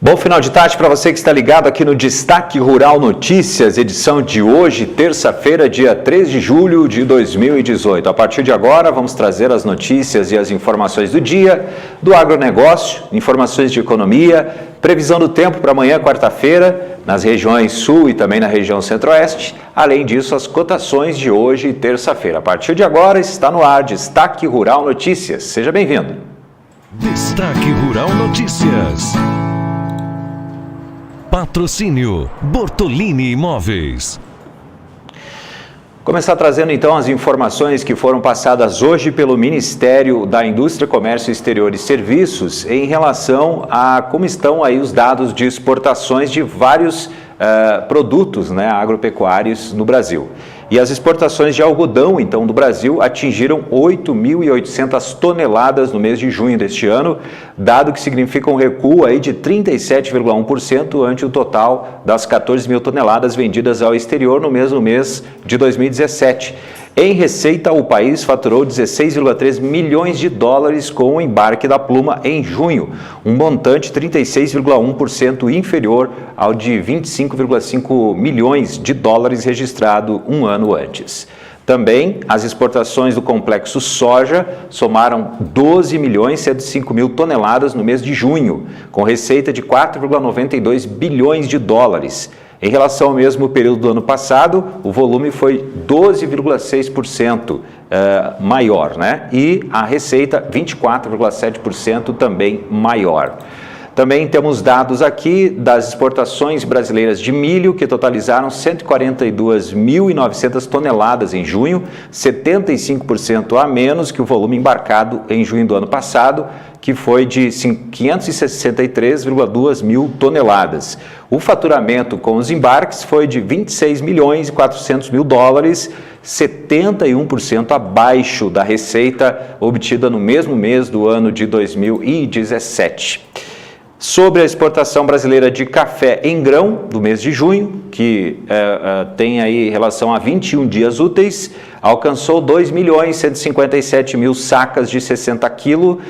Bom final de tarde para você que está ligado aqui no Destaque Rural Notícias, edição de hoje, terça-feira, dia 3 de julho de 2018. A partir de agora, vamos trazer as notícias e as informações do dia, do agronegócio, informações de economia, previsão do tempo para amanhã, quarta-feira, nas regiões sul e também na região centro-oeste. Além disso, as cotações de hoje, terça-feira. A partir de agora, está no ar Destaque Rural Notícias. Seja bem-vindo. Destaque Rural Notícias. Patrocínio Bortolini Imóveis. Começar trazendo então as informações que foram passadas hoje pelo Ministério da Indústria, Comércio Exterior e Serviços em relação a como estão aí os dados de exportações de vários produtos, né, agropecuários no Brasil. E as exportações de algodão, então, do Brasil atingiram 8.800 toneladas no mês de junho deste ano, dado que significa um recuo aí de 37,1% ante o total das 14 mil toneladas vendidas ao exterior no mesmo mês de 2017. Em receita, o país faturou 16,3 milhões de dólares com o embarque da pluma em junho, um montante 36,1% inferior ao de 25,5 milhões de dólares registrado um ano antes. Também, as exportações do complexo soja somaram 12.105.000 toneladas no mês de junho, com receita de 4,92 bilhões de dólares. Em relação ao mesmo período do ano passado, o volume foi 12,6% maior, né? E a receita 24,7% também maior. Também temos dados aqui das exportações brasileiras de milho, que totalizaram 142.900 toneladas em junho, 75% a menos que o volume embarcado em junho do ano passado, que foi de 563,2 mil toneladas. O faturamento com os embarques foi de 26.400.000 dólares, 71% abaixo da receita obtida no mesmo mês do ano de 2017. Sobre a exportação brasileira de café em grão do mês de junho, que tem aí relação a 21 dias úteis, alcançou 2.157.000 sacas de 60 quilos,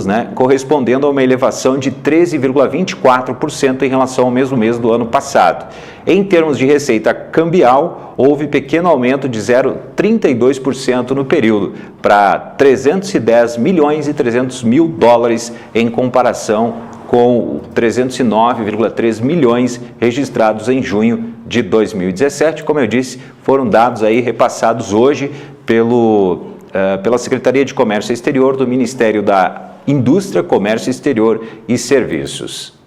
né, correspondendo a uma elevação de 13,24% em relação ao mesmo mês do ano passado. Em termos de receita cambial, houve pequeno aumento de 0,32% no período, para 310 milhões e 300 mil dólares em comparação com 309,3 milhões registrados em junho de 2017. Como eu disse, foram dados aí repassados hoje pela Secretaria de Comércio Exterior do Ministério da Indústria, Comércio Exterior e Serviços.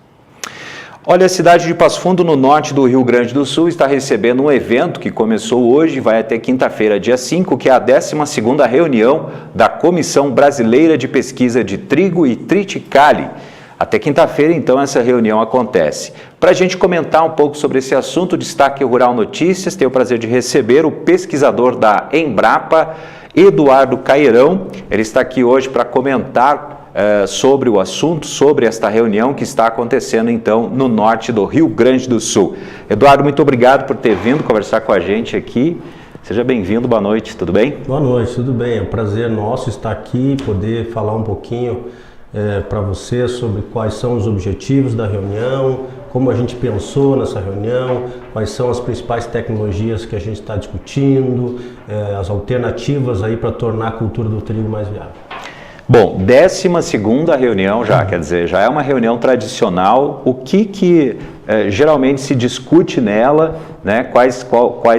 Olha, a cidade de Passo Fundo, no norte do Rio Grande do Sul, está recebendo um evento que começou hoje e vai até quinta-feira, dia 5, que é a 12ª reunião da Comissão Brasileira de Pesquisa de Trigo e Triticale. Até quinta-feira, então, essa reunião acontece. Para a gente comentar um pouco sobre esse assunto, Destaque Rural Notícias, tenho o prazer de receber o pesquisador da Embrapa, Eduardo Cairão. Ele está aqui hoje para comentar sobre o assunto, sobre esta reunião que está acontecendo, então, no norte do Rio Grande do Sul. Eduardo, muito obrigado por ter vindo conversar com a gente aqui. Seja bem-vindo, boa noite, tudo bem? Boa noite, tudo bem. É um prazer nosso estar aqui, poder falar um pouquinho para você sobre quais são os objetivos da reunião, como a gente pensou nessa reunião, quais são as principais tecnologias que a gente está discutindo, as alternativas aí para tornar a cultura do trigo mais viável. Bom, 12ª reunião já, quer dizer, já é uma reunião tradicional. O que geralmente se discute nela, né, quais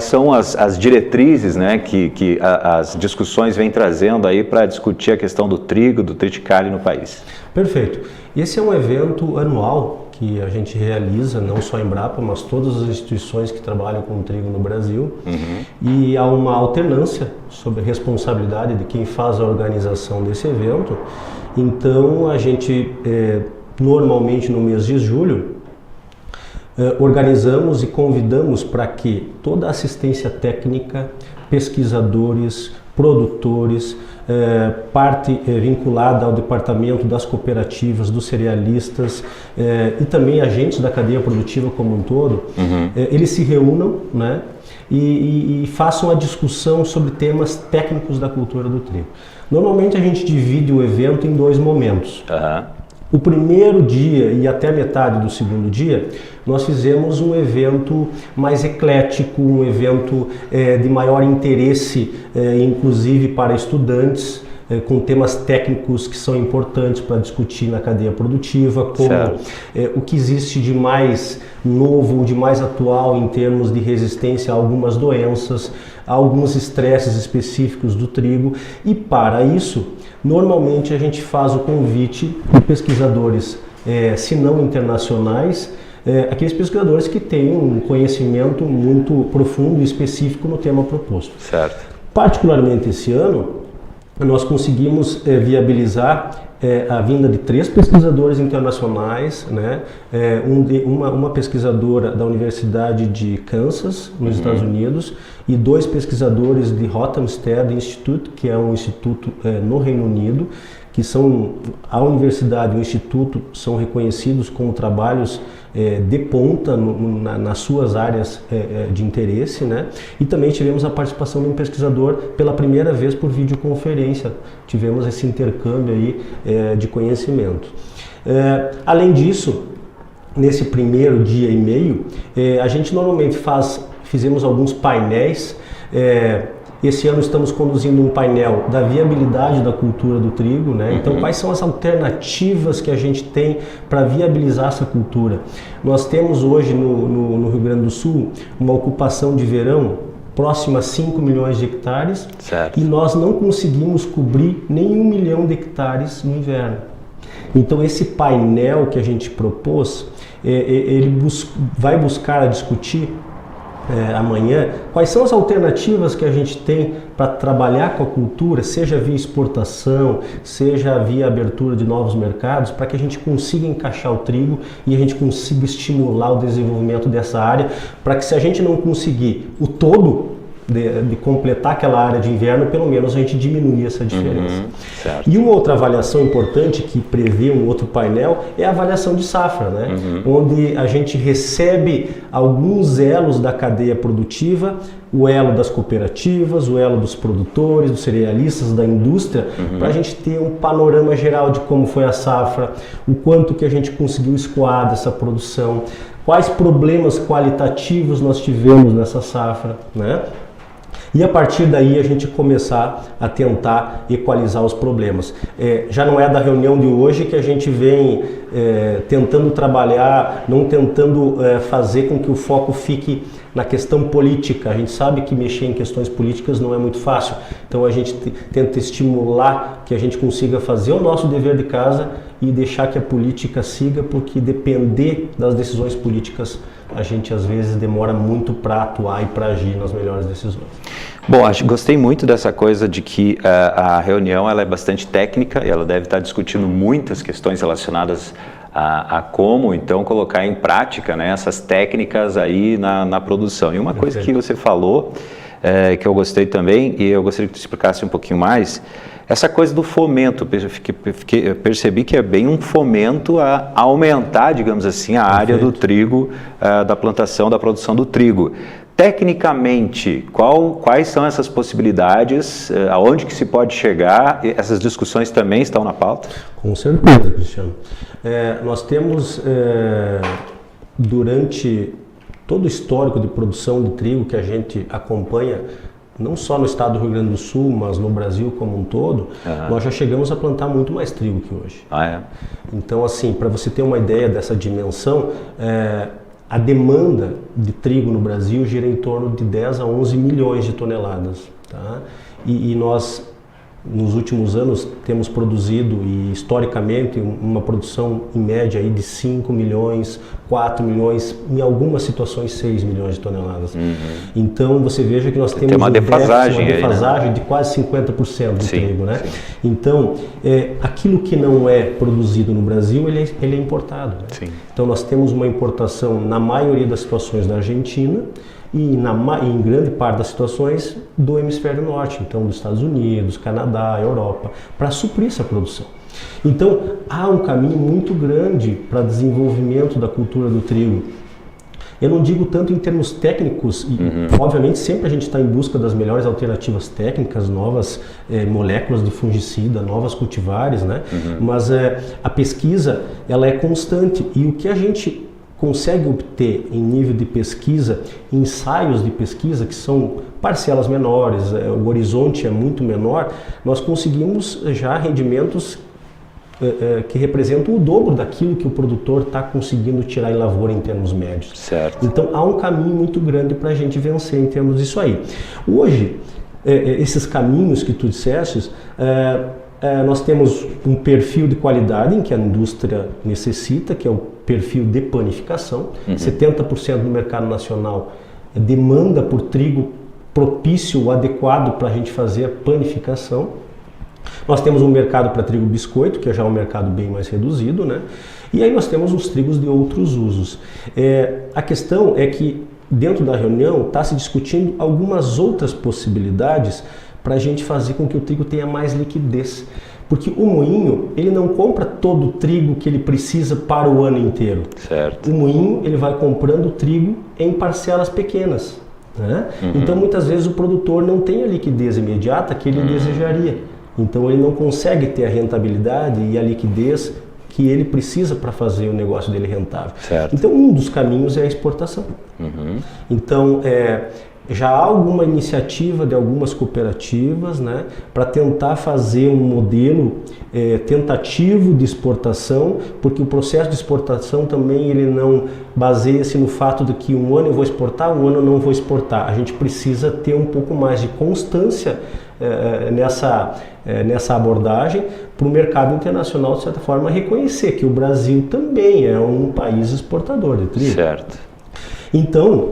são as diretrizes, né, que as discussões vêm trazendo aí para discutir a questão do trigo, do triticale no país. Perfeito. Esse é um evento anual que a gente realiza, não só a Embrapa, mas todas as instituições que trabalham com trigo no Brasil. E há uma alternância sobre a responsabilidade de quem faz a organização desse evento. Então, a gente, normalmente no mês de julho, organizamos e convidamos para que toda a assistência técnica, pesquisadores, produtores, parte vinculada ao departamento das cooperativas, dos cerealistas e também agentes da cadeia produtiva como um todo, eles se reúnam, né, e façam a discussão sobre temas técnicos da cultura do trigo. Normalmente a gente divide o evento em 2 momentos. O primeiro dia e até a metade do segundo dia, nós fizemos um evento mais eclético, um evento de maior interesse, inclusive para estudantes, com temas técnicos que são importantes para discutir na cadeia produtiva, como o que existe de mais novo, de mais atual em termos de resistência a algumas doenças, a alguns estresses específicos do trigo. E para isso, normalmente a gente faz o convite de pesquisadores, se não internacionais, aqueles pesquisadores que têm um conhecimento muito profundo e específico no tema proposto. Particularmente esse ano, nós conseguimos viabilizar a vinda de 3 pesquisadores internacionais, né? Uma pesquisadora da Universidade de Kansas, nos Estados Unidos, e 2 pesquisadores de Rothamsted Institute, que é um instituto no Reino Unido, que são a universidade e o instituto são reconhecidos como trabalhos de ponta nas suas áreas de interesse, né? E também tivemos a participação de um pesquisador pela primeira vez por videoconferência. Tivemos esse intercâmbio aí de conhecimento. Além disso, nesse primeiro dia e meio, a gente normalmente fizemos alguns painéis. Esse ano estamos conduzindo um painel da viabilidade da cultura do trigo, né? Então, quais são as alternativas que a gente tem para viabilizar essa cultura? Nós temos hoje no Rio Grande do Sul uma ocupação de verão próxima a 5 milhões de hectares e nós não conseguimos cobrir nem 1 milhão de hectares no inverno. Então, esse painel que a gente propôs, ele vai buscar discutir amanhã, quais são as alternativas que a gente tem para trabalhar com a cultura, seja via exportação, seja via abertura de novos mercados, para que a gente consiga encaixar o trigo e a gente consiga estimular o desenvolvimento dessa área, para que se a gente não conseguir o todo de completar aquela área de inverno, pelo menos a gente diminuir essa diferença. E uma outra avaliação importante que prevê um outro painel é a avaliação de safra, né? Onde a gente recebe alguns elos da cadeia produtiva, o elo das cooperativas, o elo dos produtores, dos cerealistas, da indústria, para a gente ter um panorama geral de como foi a safra, o quanto que a gente conseguiu escoar dessa produção, quais problemas qualitativos nós tivemos nessa safra, né? E a partir daí a gente começar a tentar equalizar os problemas. Já não é da reunião de hoje que a gente vem tentando trabalhar, não tentando fazer com que o foco fique na questão política. A gente sabe que mexer em questões políticas não é muito fácil, então a gente tenta estimular que a gente consiga fazer o nosso dever de casa e deixar que a política siga, porque depender das decisões políticas a gente às vezes demora muito para atuar e para agir nas melhores decisões. Bom, gostei muito dessa coisa de que a reunião ela é bastante técnica e ela deve estar discutindo muitas questões relacionadas a como então colocar em prática, né, essas técnicas aí na produção. E uma coisa que você falou, que eu gostei também, e eu gostaria que você explicasse um pouquinho mais, essa coisa do fomento. Eu percebi que é bem um fomento a aumentar, digamos assim, a área do trigo, da plantação, da produção do trigo. Tecnicamente, quais são essas possibilidades, aonde que se pode chegar? Essas discussões também estão na pauta? Com certeza, Cristiano. Nós temos, durante todo o histórico de produção de trigo que a gente acompanha, não só no estado do Rio Grande do Sul, mas no Brasil como um todo, nós já chegamos a plantar muito mais trigo que hoje. Então, assim, para você ter uma ideia dessa dimensão, a demanda de trigo no Brasil gira em torno de 10 a 11 milhões de toneladas. Tá? E nós, nos últimos anos, temos produzido, e historicamente, uma produção em média aí de 5 milhões, 4 milhões, em algumas situações 6 milhões de toneladas. Então você veja que nós temos tem uma defasagem, defasagem de quase 50% do trigo. Né? Sim. Então, aquilo que não é produzido no Brasil, ele é importado. Né? Sim. Então nós temos uma importação, na maioria das situações, da Argentina, e em grande parte das situações do hemisfério norte, então dos Estados Unidos, Canadá, Europa, para suprir essa produção. Então há um caminho muito grande para desenvolvimento da cultura do trigo. Eu não digo tanto em termos técnicos, e obviamente sempre a gente está em busca das melhores alternativas técnicas, novas moléculas de fungicida, novas cultivares, né? Mas a pesquisa ela é constante, e o que a gente consegue obter em nível de pesquisa, ensaios de pesquisa que são parcelas menores, o horizonte é muito menor, nós conseguimos já rendimentos que representam o dobro daquilo que o produtor está conseguindo tirar em lavoura em termos médios. Certo. Então há um caminho muito grande para a gente vencer em termos disso aí. Hoje, esses caminhos que tu disseste, nós temos um perfil de qualidade em que a indústria necessita, que é o perfil de panificação. 70% do mercado nacional demanda por trigo propício, adequado para a gente fazer a panificação. Nós temos um mercado para trigo biscoito, que é já um mercado bem mais reduzido, né? E aí nós temos os trigos de outros usos. A questão é que dentro da reunião está se discutindo algumas outras possibilidades para a gente fazer com que o trigo tenha mais liquidez. Porque o moinho, ele não compra todo o trigo que ele precisa para o ano inteiro. Certo. O moinho, ele vai comprando trigo em parcelas pequenas. Né? Então, muitas vezes, o produtor não tem a liquidez imediata que ele desejaria. Então, ele não consegue ter a rentabilidade e a liquidez que ele precisa para fazer o negócio dele rentável. Certo. Então, um dos caminhos é a exportação. Então, já há alguma iniciativa de algumas cooperativas, né, para tentar fazer um modelo tentativo de exportação, porque o processo de exportação também ele não baseia-se no fato de que um ano eu vou exportar, um ano eu não vou exportar. A gente precisa ter um pouco mais de constância nessa abordagem para o mercado internacional, de certa forma, reconhecer que o Brasil também é um país exportador de trigo. Certo. Então,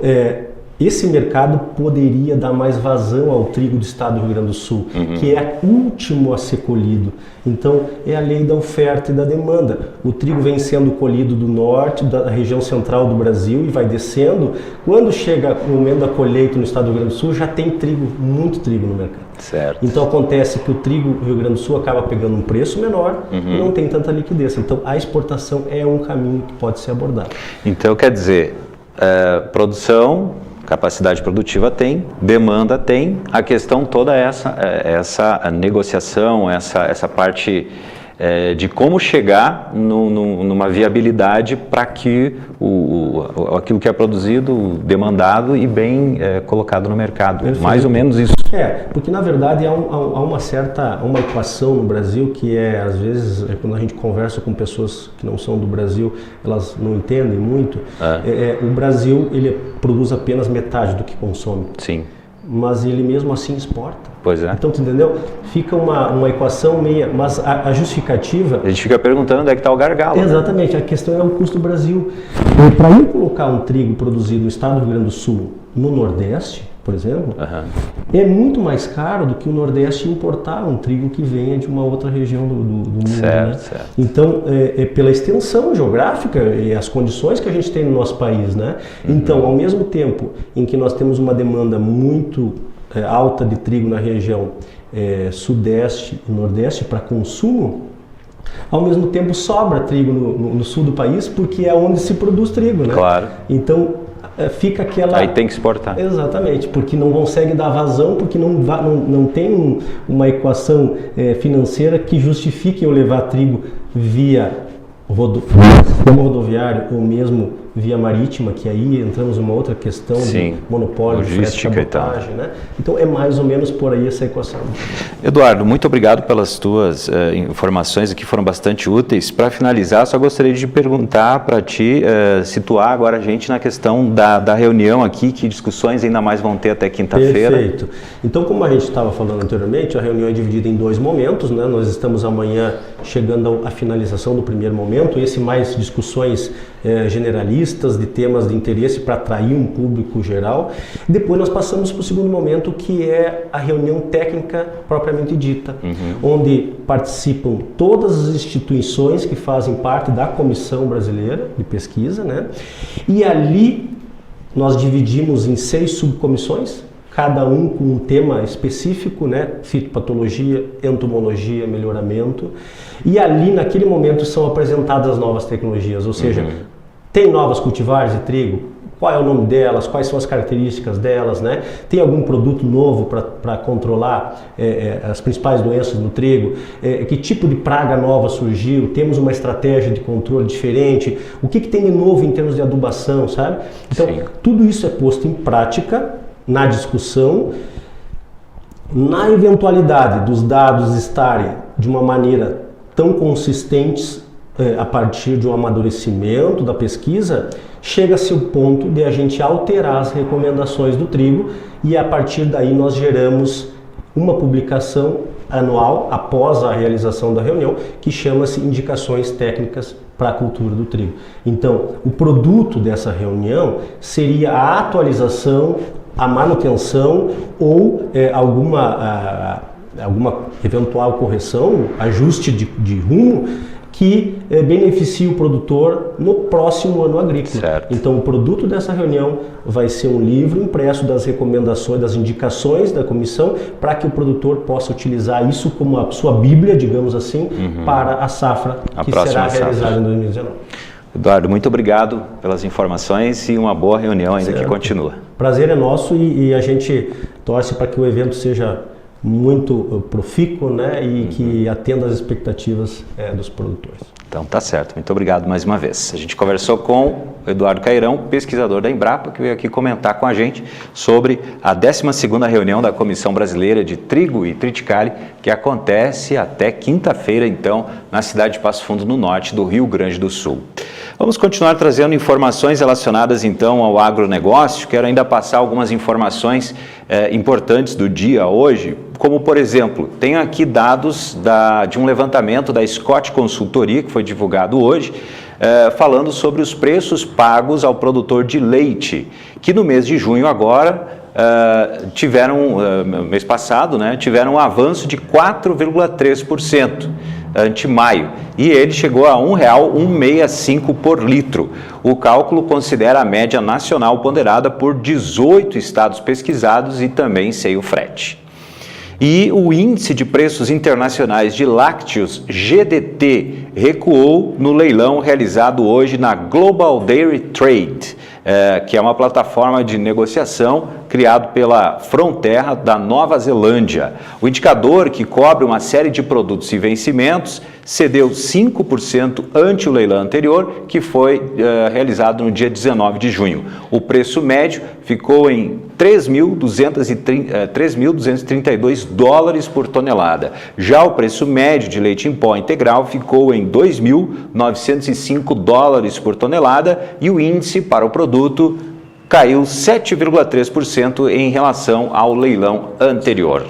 esse mercado poderia dar mais vazão ao trigo do estado do Rio Grande do Sul, que é o último a ser colhido. Então, é a lei da oferta e da demanda. O trigo vem sendo colhido do norte, da região central do Brasil, e vai descendo. Quando chega o momento da colheita no estado do Rio Grande do Sul, já tem trigo, muito trigo no mercado. Certo. Então, acontece que o trigo do Rio Grande do Sul acaba pegando um preço menor e não tem tanta liquidez. Então, a exportação é um caminho que pode ser abordado. Então, quer dizer, produção, capacidade produtiva tem, demanda tem, a questão toda é essa negociação, essa parte de como chegar numa viabilidade para que aquilo que é produzido, demandado e bem colocado no mercado. Perfeito. Mais ou menos isso. Porque na verdade há uma equação no Brasil que às vezes, quando a gente conversa com pessoas que não são do Brasil, elas não entendem muito. O Brasil, ele produz apenas metade do que consome. Sim. Mas ele mesmo assim exporta. Pois é. Então, tu entendeu? Fica uma equação meia, mas a justificativa... A gente fica perguntando onde é que está o gargalo. Exatamente, a questão é o custo do Brasil. Para eu colocar um trigo produzido no estado do Rio Grande do Sul, no Nordeste, por exemplo, é muito mais caro do que o Nordeste importar um trigo que venha de uma outra região do mundo. Certo, né? certo. Então, pela extensão geográfica e as condições que a gente tem no nosso país, né? Então, ao mesmo tempo em que nós temos uma demanda muito alta de trigo na região Sudeste e Nordeste para consumo, ao mesmo tempo sobra trigo no sul do país, porque é onde se produz trigo, né? Claro. Então, fica aquela... Aí tem que exportar. Exatamente, porque não consegue dar vazão, porque não tem uma equação financeira que justifique eu levar trigo via sistema rodoviário ou mesmo via marítima, que aí entramos numa outra questão Sim, de monopólio, de frete, cabotagem, né? Então é mais ou menos por aí essa equação. Eduardo, muito obrigado pelas tuas informações aqui, foram bastante úteis. Para finalizar, só gostaria de perguntar para ti, situar agora a gente na questão da reunião aqui, que discussões ainda mais vão ter até quinta-feira. Perfeito. Então, como a gente estava falando anteriormente, a reunião é dividida em 2 momentos, né? Nós estamos amanhã chegando à finalização do primeiro momento, esse mais discussões generalistas de temas de interesse para atrair um público geral. Depois nós passamos para o segundo momento, que é a reunião técnica propriamente dita, onde participam todas as instituições que fazem parte da Comissão Brasileira de Pesquisa, né? E ali nós dividimos em 6 subcomissões, cada um com um tema específico, né? Fitopatologia, entomologia, melhoramento. E ali, naquele momento, são apresentadas as novas tecnologias, ou seja, tem novas cultivares de trigo, qual é o nome delas, quais são as características delas, né? Tem algum produto novo para controlar as principais doenças no trigo? Que tipo de praga nova surgiu? Temos uma estratégia de controle diferente? O que tem de novo em termos de adubação, sabe? Então, tudo isso é posto em prática na discussão. Na eventualidade dos dados estarem de uma maneira tão consistentes a partir de um amadurecimento da pesquisa, chega-se ao ponto de a gente alterar as recomendações do trigo e a partir daí nós geramos uma publicação anual após a realização da reunião que chama-se Indicações Técnicas para a Cultura do Trigo. Então, o produto dessa reunião seria a atualização, a manutenção ou alguma eventual correção, ajuste de rumo que beneficie o produtor no próximo ano agrícola. Certo. Então, o produto dessa reunião vai ser um livro impresso das recomendações, das indicações da comissão, para que o produtor possa utilizar isso como a sua bíblia, digamos assim, para a safra que será realizada em 2019. Eduardo, muito obrigado pelas informações e uma boa reunião ainda que continua. Prazer é nosso e a gente torce para que o evento seja muito profícuo, né, e que atenda às expectativas dos produtores. Então tá certo, muito obrigado mais uma vez. A gente conversou com o Eduardo Cairão, pesquisador da Embrapa, que veio aqui comentar com a gente sobre a 12ª reunião da Comissão Brasileira de Trigo e Triticale, que acontece até quinta-feira, então, na cidade de Passo Fundo, no norte do Rio Grande do Sul. Vamos continuar trazendo informações relacionadas então ao agronegócio. Quero ainda passar algumas informações importantes do dia hoje, como por exemplo, tenho aqui dados de um levantamento da Scott Consultoria, que foi divulgado hoje, falando sobre os preços pagos ao produtor de leite, que no mês de junho agora mês passado, né, tiveram um avanço de 4,3%. ante maio, e ele chegou a R$ 1,165 por litro. O cálculo considera a média nacional ponderada por 18 estados pesquisados e também sem o frete. E o Índice de Preços Internacionais de Lácteos, GDT, recuou no leilão realizado hoje na Global Dairy Trade, que é uma plataforma de negociação criado pela Fronterra da Nova Zelândia. O indicador, que cobre uma série de produtos e vencimentos, cedeu 5% ante o leilão anterior, que foi realizado no dia 19 de junho. O preço médio ficou em $3.232 por tonelada. Já o preço médio de leite em pó integral ficou em $2.905 por tonelada e o índice para o produto caiu 7,3% em relação ao leilão anterior.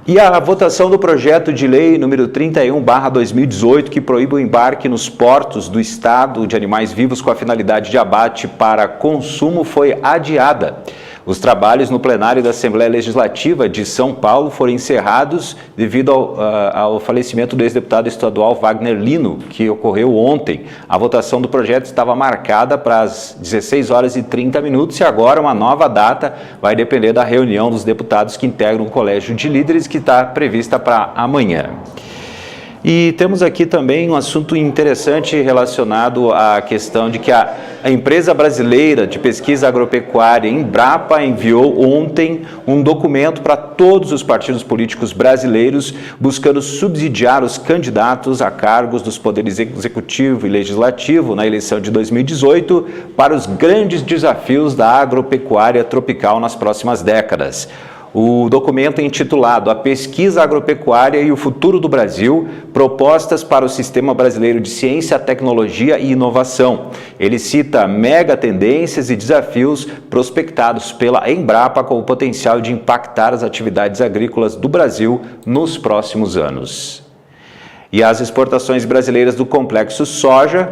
E a votação do projeto de lei número 31/2018, que proíbe o embarque nos portos do estado de animais vivos com a finalidade de abate para consumo, foi adiada. Os trabalhos no plenário da Assembleia Legislativa de São Paulo foram encerrados devido ao falecimento do ex-deputado estadual Wagner Lino, que ocorreu ontem. A votação do projeto estava marcada para as 16h30 e agora uma nova data vai depender da reunião dos deputados que integram o Colégio de Líderes, que está prevista para amanhã. E temos aqui também um assunto interessante relacionado à questão de que a empresa brasileira de pesquisa agropecuária, Embrapa, enviou ontem um documento para todos os partidos políticos brasileiros, buscando subsidiar os candidatos a cargos dos poderes executivo e legislativo na eleição de 2018 para os grandes desafios da agropecuária tropical nas próximas décadas. O documento é intitulado A Pesquisa Agropecuária e o Futuro do Brasil, propostas para o Sistema Brasileiro de Ciência, Tecnologia e Inovação. Ele cita mega tendências e desafios prospectados pela Embrapa com o potencial de impactar as atividades agrícolas do Brasil nos próximos anos. E as exportações brasileiras do complexo soja,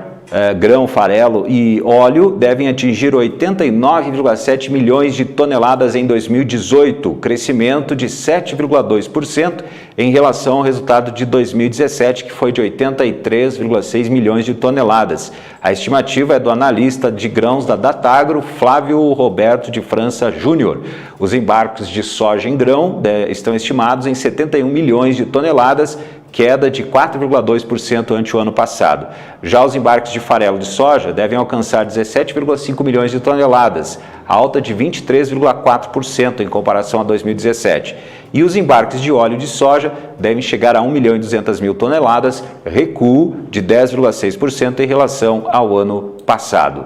grão, farelo e óleo devem atingir 89,7 milhões de toneladas em 2018, crescimento de 7,2% em relação ao resultado de 2017, que foi de 83,6 milhões de toneladas. A estimativa é do analista de grãos da Datagro, Flávio Roberto de França Júnior. Os embarques de soja em grão estão estimados em 71 milhões de toneladas, queda de 4,2% ante o ano passado. Já os embarques de farelo de soja devem alcançar 17,5 milhões de toneladas, alta de 23,4% em comparação a 2017. E os embarques de óleo de soja devem chegar a 1 milhão e 200 mil toneladas, recuo de 10,6% em relação ao ano passado.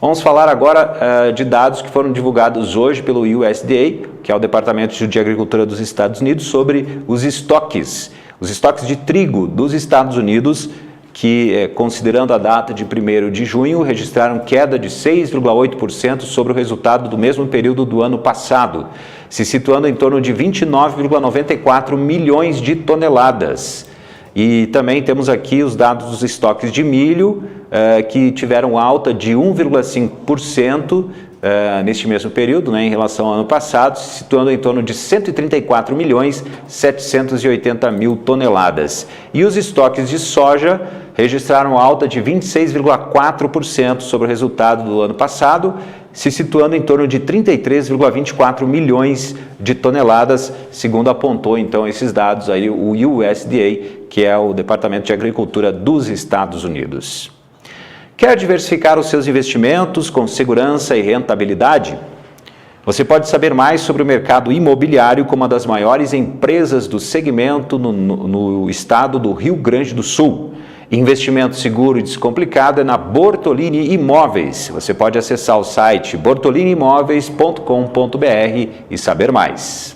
Vamos falar agora de dados que foram divulgados hoje pelo USDA, que é o Departamento de Agricultura dos Estados Unidos, sobre os estoques. Os estoques de trigo dos Estados Unidos, que, considerando a data de 1º de junho, registraram queda de 6,8% sobre o resultado do mesmo período do ano passado, se situando em torno de 29,94 milhões de toneladas. E também temos aqui os dados dos estoques de milho, que tiveram alta de 1,5%, neste mesmo período, em relação ao ano passado, se situando em torno de 134 milhões 780 mil toneladas. E os estoques de soja registraram alta de 26,4% sobre o resultado do ano passado, se situando em torno de 33,24 milhões de toneladas, segundo apontou então esses dados aí o USDA, que é o Departamento de Agricultura dos Estados Unidos. Quer diversificar os seus investimentos com segurança e rentabilidade? Você pode saber mais sobre o mercado imobiliário com uma das maiores empresas do segmento no estado do Rio Grande do Sul. Investimento seguro e descomplicado é na Bortolini Imóveis. Você pode acessar o site bortoliniimoveis.com.br e saber mais.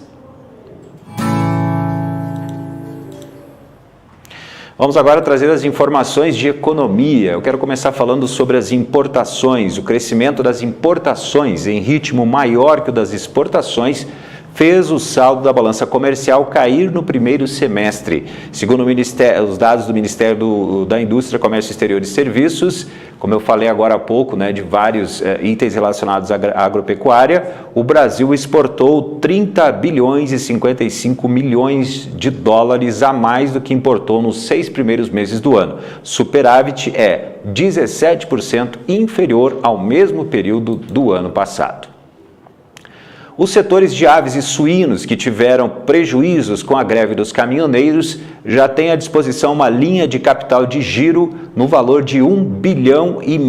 Vamos agora trazer as informações de economia. Eu quero começar falando sobre as importações. O crescimento das importações em ritmo maior que o das exportações fez o saldo da balança comercial cair no primeiro semestre. Segundo os dados do Ministério da Indústria, Comércio Exterior e Serviços, como eu falei agora há pouco, de vários itens relacionados à agropecuária, o Brasil exportou 30 bilhões e 55 milhões de dólares a mais do que importou nos 6 primeiros meses do ano. Superávit é 17% inferior ao mesmo período do ano passado. Os setores de aves e suínos que tiveram prejuízos com a greve dos caminhoneiros já têm à disposição uma linha de capital de giro no valor de 1 bilhão e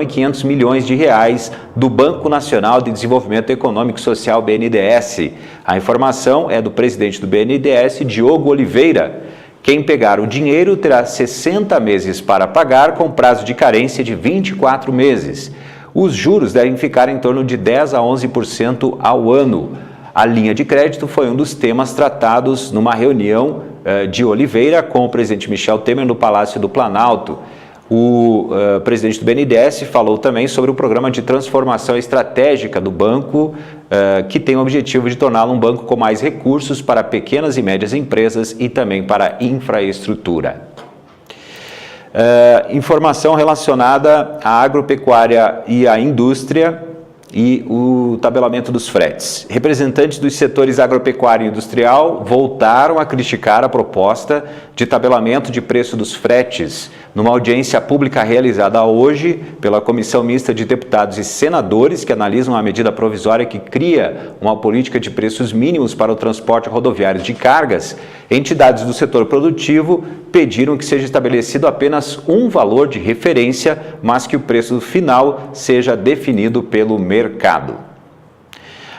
500 milhões de reais do Banco Nacional de Desenvolvimento Econômico e Social, BNDES. A informação é do presidente do BNDES, Diogo Oliveira. Quem pegar o dinheiro terá 60 meses para pagar, com prazo de carência de 24 meses. Os juros devem ficar em torno de 10% a 11% ao ano. A linha de crédito foi um dos temas tratados numa reunião de Oliveira com o presidente Michel Temer no Palácio do Planalto. O presidente do BNDES falou também sobre o programa de transformação estratégica do banco, que tem o objetivo de torná-lo um banco com mais recursos para pequenas e médias empresas e também para infraestrutura. Informação relacionada à agropecuária e à indústria e o tabelamento dos fretes. Representantes dos setores agropecuário e industrial voltaram a criticar a proposta de tabelamento de preço dos fretes Numa audiência pública realizada hoje pela Comissão Mista de Deputados e Senadores, que analisam a medida provisória que cria uma política de preços mínimos para o transporte rodoviário de cargas, entidades do setor produtivo pediram que seja estabelecido apenas um valor de referência, mas que o preço final seja definido pelo mercado.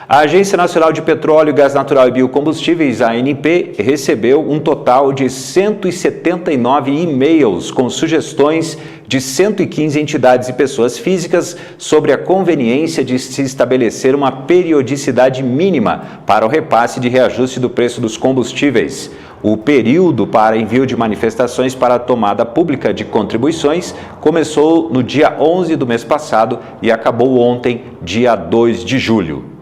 A Agência Nacional de Petróleo, Gás Natural e Biocombustíveis, a ANP, recebeu um total de 179 e-mails com sugestões de 115 entidades e pessoas físicas sobre a conveniência de se estabelecer uma periodicidade mínima para o repasse de reajuste do preço dos combustíveis. O período para envio de manifestações para a tomada pública de contribuições começou no dia 11 do mês passado e acabou ontem, dia 2 de julho.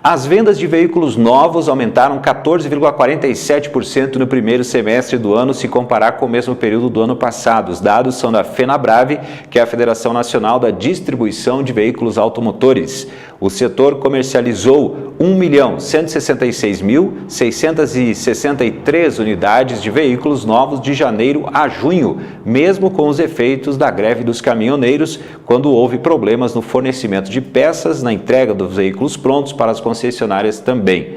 As vendas de veículos novos aumentaram 14,47% no primeiro semestre do ano, se comparar com o mesmo período do ano passado. Os dados são da FenaBrave, que é a Federação Nacional da Distribuição de Veículos Automotores. O setor comercializou 1.166.663 unidades de veículos novos de janeiro a junho, mesmo com os efeitos da greve dos caminhoneiros, quando houve problemas no fornecimento de peças, na entrega dos veículos prontos para as concessionárias também.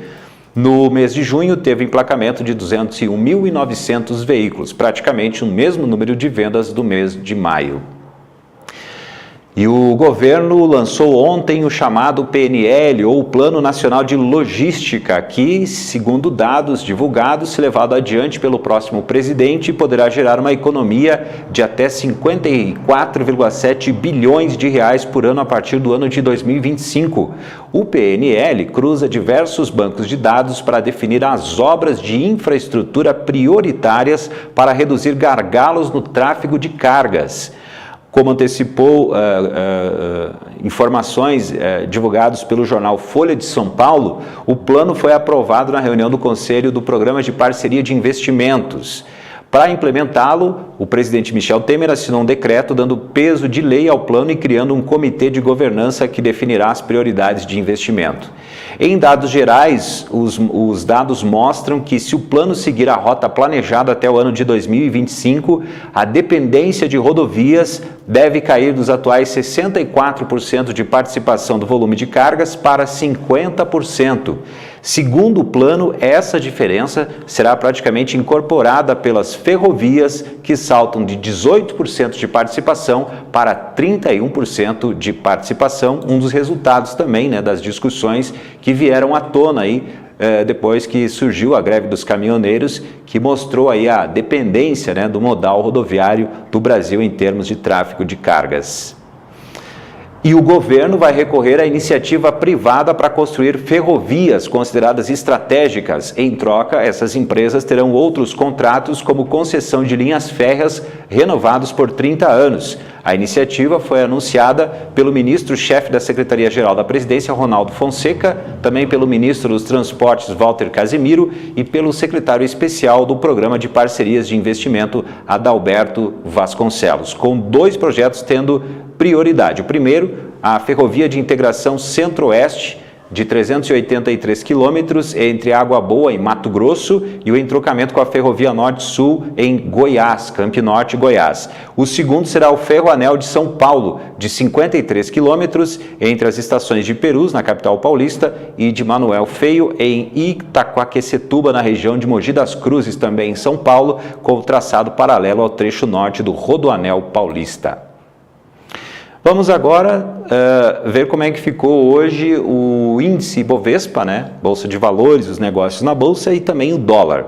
No mês de junho, teve emplacamento de 201.900 veículos, praticamente o mesmo número de vendas do mês de maio. E o governo lançou ontem o chamado PNL, ou Plano Nacional de Logística, que, segundo dados divulgados, se levado adiante pelo próximo presidente, poderá gerar uma economia de até 54,7 bilhões de reais por ano a partir do ano de 2025. O PNL cruza diversos bancos de dados para definir as obras de infraestrutura prioritárias para reduzir gargalos no tráfego de cargas. Como antecipou informações divulgadas pelo jornal Folha de São Paulo, o plano foi aprovado na reunião do Conselho do Programa de Parceria de Investimentos. Para implementá-lo, o presidente Michel Temer assinou um decreto dando peso de lei ao plano e criando um comitê de governança que definirá as prioridades de investimento. Em dados gerais, os dados mostram que, se o plano seguir a rota planejada até o ano de 2025, a dependência de rodovias deve cair dos atuais 64% de participação do volume de cargas para 50%. Segundo o plano, essa diferença será praticamente incorporada pelas ferrovias, que saltam de 18% de participação para 31% de participação, um dos resultados também, das discussões que vieram à tona aí, depois que surgiu a greve dos caminhoneiros, que mostrou aí a dependência do modal rodoviário do Brasil em termos de tráfego de cargas. E o governo vai recorrer à iniciativa privada para construir ferrovias consideradas estratégicas. Em troca, essas empresas terão outros contratos, como concessão de linhas férreas renovados por 30 anos. A iniciativa foi anunciada pelo ministro-chefe da Secretaria-Geral da Presidência, Ronaldo Fonseca, também pelo ministro dos Transportes, Walter Casemiro, e pelo secretário especial do Programa de Parcerias de Investimento, Adalberto Vasconcelos, com 2 projetos tendo prioridade. O primeiro, a Ferrovia de Integração Centro-Oeste, de 383 quilômetros entre Água Boa, em Mato Grosso, e o entrocamento com a Ferrovia Norte-Sul em Goiás, Campo Norte, Goiás. O segundo será o Ferroanel de São Paulo, de 53 quilômetros entre as estações de Perus, na capital paulista, e de Manuel Feio, em Itaquaquecetuba, na região de Mogi das Cruzes, também em São Paulo, com o traçado paralelo ao trecho norte do Rodoanel Paulista. Vamos agora ver como é que ficou hoje o índice Bovespa, Bolsa de Valores, os negócios na Bolsa, e também o dólar.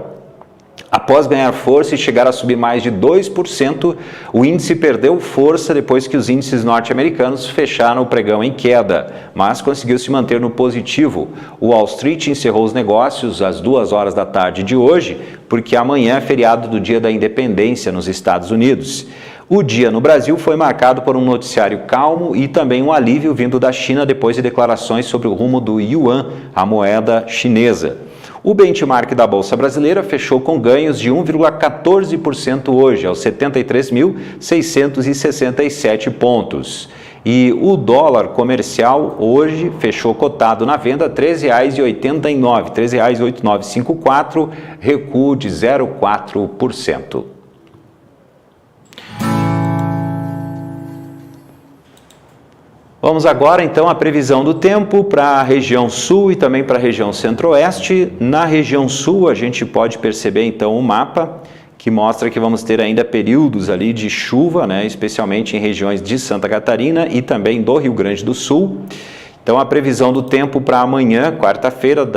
Após ganhar força e chegar a subir mais de 2%, o índice perdeu força depois que os índices norte-americanos fecharam o pregão em queda, mas conseguiu se manter no positivo. O Wall Street encerrou os negócios às 2h da tarde de hoje, porque amanhã é feriado do Dia da Independência nos Estados Unidos. O dia no Brasil foi marcado por um noticiário calmo e também um alívio vindo da China depois de declarações sobre o rumo do yuan, a moeda chinesa. O benchmark da Bolsa Brasileira fechou com ganhos de 1,14% hoje, aos 73.667 pontos. E o dólar comercial hoje fechou cotado na venda R$ 13,89, R$ 13,8954, recuo de 0,4%. Vamos agora então à previsão do tempo para a região sul e também para a região centro-oeste. Na região sul a gente pode perceber então o mapa que mostra que vamos ter ainda períodos ali de chuva, né, especialmente em regiões de Santa Catarina e também do Rio Grande do Sul. Então a previsão do tempo para amanhã, quarta-feira,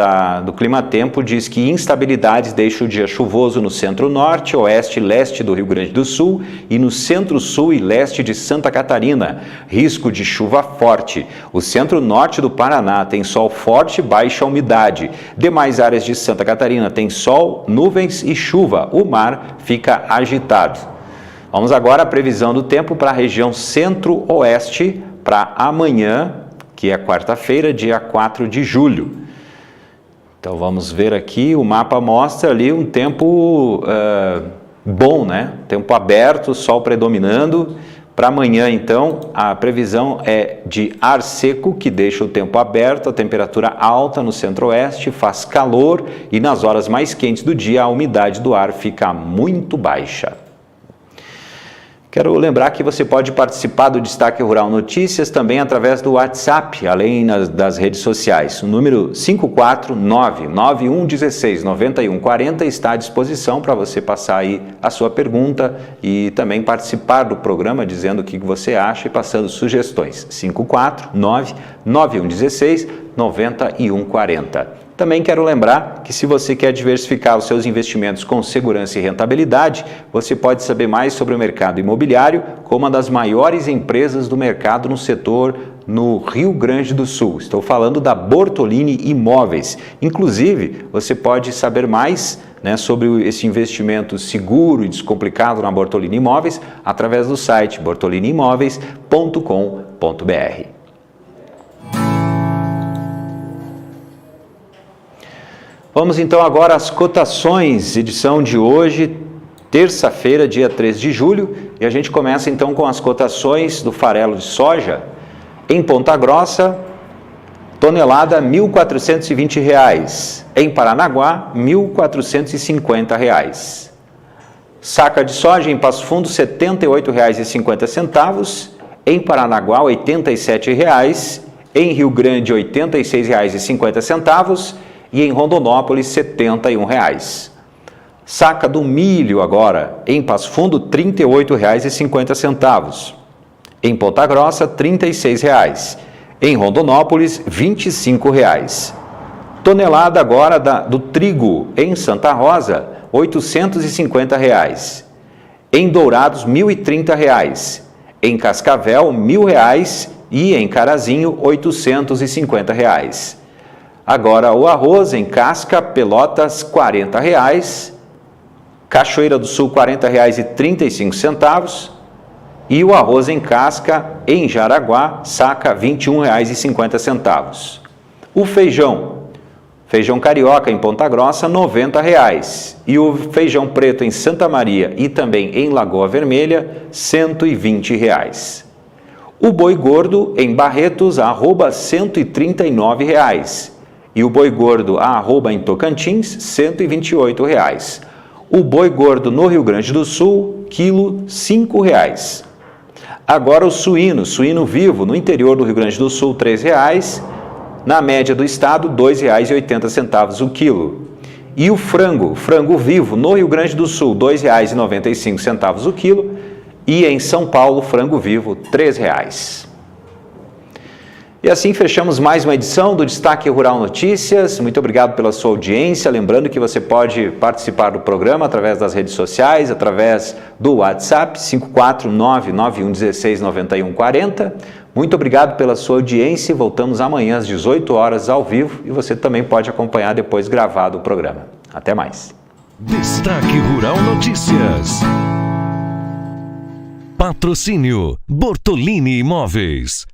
do Climatempo, diz que instabilidades deixam o dia chuvoso no centro-norte, oeste e leste do Rio Grande do Sul e no centro-sul e leste de Santa Catarina. Risco de chuva forte. O centro-norte do Paraná tem sol forte e baixa umidade. Demais áreas de Santa Catarina tem sol, nuvens e chuva. O mar fica agitado. Vamos agora à previsão do tempo para a região centro-oeste para amanhã, que é quarta-feira, dia 4 de julho. Então vamos ver aqui, o mapa mostra ali um tempo bom, né? Tempo aberto, sol predominando. Para amanhã, então, a previsão é de ar seco, que deixa o tempo aberto, a temperatura alta no centro-oeste, faz calor e nas horas mais quentes do dia a umidade do ar fica muito baixa. Quero lembrar que você pode participar do Destaque Rural Notícias também através do WhatsApp, além das redes sociais. O número 549-9116-9140 está à disposição para você passar aí a sua pergunta e também participar do programa dizendo o que você acha e passando sugestões. 549-9116-9140. Também quero lembrar que se você quer diversificar os seus investimentos com segurança e rentabilidade, você pode saber mais sobre o mercado imobiliário com uma das maiores empresas do mercado no setor no Rio Grande do Sul. Estou falando da Bortolini Imóveis. Inclusive, você pode saber mais, né, sobre esse investimento seguro e descomplicado na Bortolini Imóveis através do site bortoliniimóveis.com.br. Vamos então agora às cotações, edição de hoje, terça-feira, dia 3 de julho, e a gente começa então com as cotações do farelo de soja. Em Ponta Grossa, tonelada R$ 1.420, em Paranaguá, R$ 1.450. Saca de soja em Passo Fundo, R$ 78,50, em Paranaguá, R$ 87,00, em Rio Grande, R$ 86,50, e em Rondonópolis, R$ 71,00. Saca do milho agora, em Passo Fundo, R$ 38,50. Em Ponta Grossa, R$ 36,00. Em Rondonópolis, R$ 25,00. Tonelada agora do trigo em Santa Rosa, R$ 850,00. Em Dourados, R$ 1.030,00. Em Cascavel, R$ 1.000 e em Carazinho, R$ 850,00. Agora o arroz em casca, Pelotas, R$ 40,00, Cachoeira do Sul, R$ 40,35 e o arroz em casca em Jaraguá, saca, R$ 21,50. O feijão carioca em Ponta Grossa, R$ 90,00 e o feijão preto em Santa Maria e também em Lagoa Vermelha, R$ 120,00. O boi gordo em Barretos, arroba, R$ 139,00. E o boi gordo em Tocantins, R$ 128,00. O boi gordo no Rio Grande do Sul, quilo, R$ 5,00. Agora o suíno vivo no interior do Rio Grande do Sul, R$ 3,00. Na média do estado, R$ 2,80 o quilo. E o frango vivo no Rio Grande do Sul, R$ 2,95 o quilo. E em São Paulo, frango vivo, R$ 3,00. E assim fechamos mais uma edição do Destaque Rural Notícias. Muito obrigado pela sua audiência. Lembrando que você pode participar do programa através das redes sociais, através do WhatsApp 549-9116-9140. Muito obrigado pela sua audiência. Voltamos amanhã às 18 horas ao vivo e você também pode acompanhar depois gravado o programa. Até mais. Destaque Rural Notícias. Patrocínio Bortolini Imóveis.